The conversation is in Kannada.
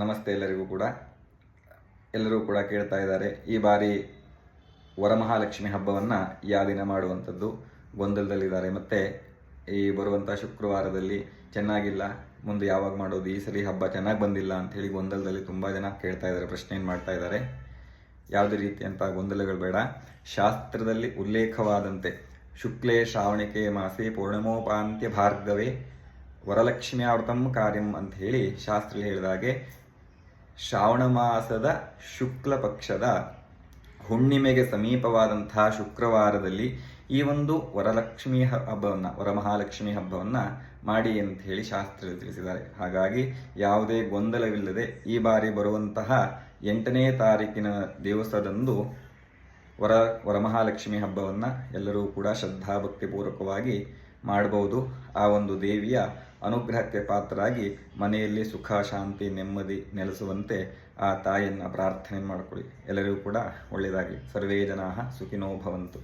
ನಮಸ್ತೆ ಎಲ್ಲರೂ ಕೂಡ ಕೇಳ್ತಾ ಇದ್ದಾರೆ. ಈ ಬಾರಿ ವರಮಹಾಲಕ್ಷ್ಮಿ ಹಬ್ಬವನ್ನು ಯಾವ ದಿನ ಮಾಡುವಂಥದ್ದು ಗೊಂದಲದಲ್ಲಿದ್ದಾರೆ. ಮತ್ತು ಈ ಬರುವಂಥ ಶುಕ್ರವಾರದಲ್ಲಿ ಚೆನ್ನಾಗಿಲ್ಲ, ಮುಂದೆ ಯಾವಾಗ ಮಾಡೋದು, ಈ ಸಲ ಹಬ್ಬ ಚೆನ್ನಾಗಿ ಬಂದಿಲ್ಲ ಅಂಥೇಳಿ ಗೊಂದಲದಲ್ಲಿ ತುಂಬ ಜನ ಕೇಳ್ತಾ ಇದ್ದಾರೆ, ಪ್ರಶ್ನೆಯನ್ನು ಮಾಡ್ತಾ ಇದ್ದಾರೆ. ಯಾವುದೇ ರೀತಿಯಂಥ ಗೊಂದಲಗಳು ಬೇಡ. ಶಾಸ್ತ್ರದಲ್ಲಿ ಉಲ್ಲೇಖವಾದಂತೆ ಶುಕ್ಲೇ ಶ್ರಾವಣಿಕೆ ಮಾಸೆ ಪೂರ್ಣಮೋಪಾಂತ್ಯ ಭಾರ್ಗವೇ ವರಲಕ್ಷ್ಮ್ಯಾವೃತಂ ಕಾರ್ಯಂ ಅಂತ ಹೇಳಿ ಶಾಸ್ತ್ರದಲ್ಲಿ ಹೇಳಿದಾಗೆ ಶ್ರಾವಣ ಮಾಸದ ಶುಕ್ಲ ಪಕ್ಷದ ಹುಣ್ಣಿಮೆಗೆ ಸಮೀಪವಾದಂತಹ ಶುಕ್ರವಾರದಲ್ಲಿ ಈ ಒಂದು ವರಲಕ್ಷ್ಮಿ ಹಬ್ಬವನ್ನು, ವರಮಹಾಲಕ್ಷ್ಮಿ ಹಬ್ಬವನ್ನು ಮಾಡಿ ಅಂತ ಹೇಳಿ ಶಾಸ್ತ್ರದಲ್ಲಿ ತಿಳಿಸಿದ್ದಾರೆ. ಹಾಗಾಗಿ ಯಾವುದೇ ಗೊಂದಲವಿಲ್ಲದೆ ಈ ಬಾರಿ ಬರುವಂತಹ 8ನೇ ತಾರೀಕಿನ ದಿವಸದಂದು ವರಮಹಾಲಕ್ಷ್ಮಿ ಹಬ್ಬವನ್ನು ಎಲ್ಲರೂ ಕೂಡ ಶ್ರದ್ಧಾಭಕ್ತಿಪೂರ್ವಕವಾಗಿ ಮಾಡಬಹುದು. ಆ ಒಂದು ದೇವಿಯ ಅನುಗ್ರಹಕ್ಕೆ ಪಾತ್ರರಾಗಿ ಮನೆಯಲ್ಲಿ ಸುಖ, ಶಾಂತಿ, ನೆಮ್ಮದಿ ನೆಲೆಸುವಂತೆ ಆ ತಾಯಿಯನ್ನು ಪ್ರಾರ್ಥನೆ ಮಾಡಿಕೊಳ್ಳಿ. ಎಲ್ಲರಿಗೂ ಕೂಡ ಒಳ್ಳೆಯದಾಗಲಿ. ಸರ್ವೇ ಜನಾಃ ಸುಖಿನೋ ಭವಂತು.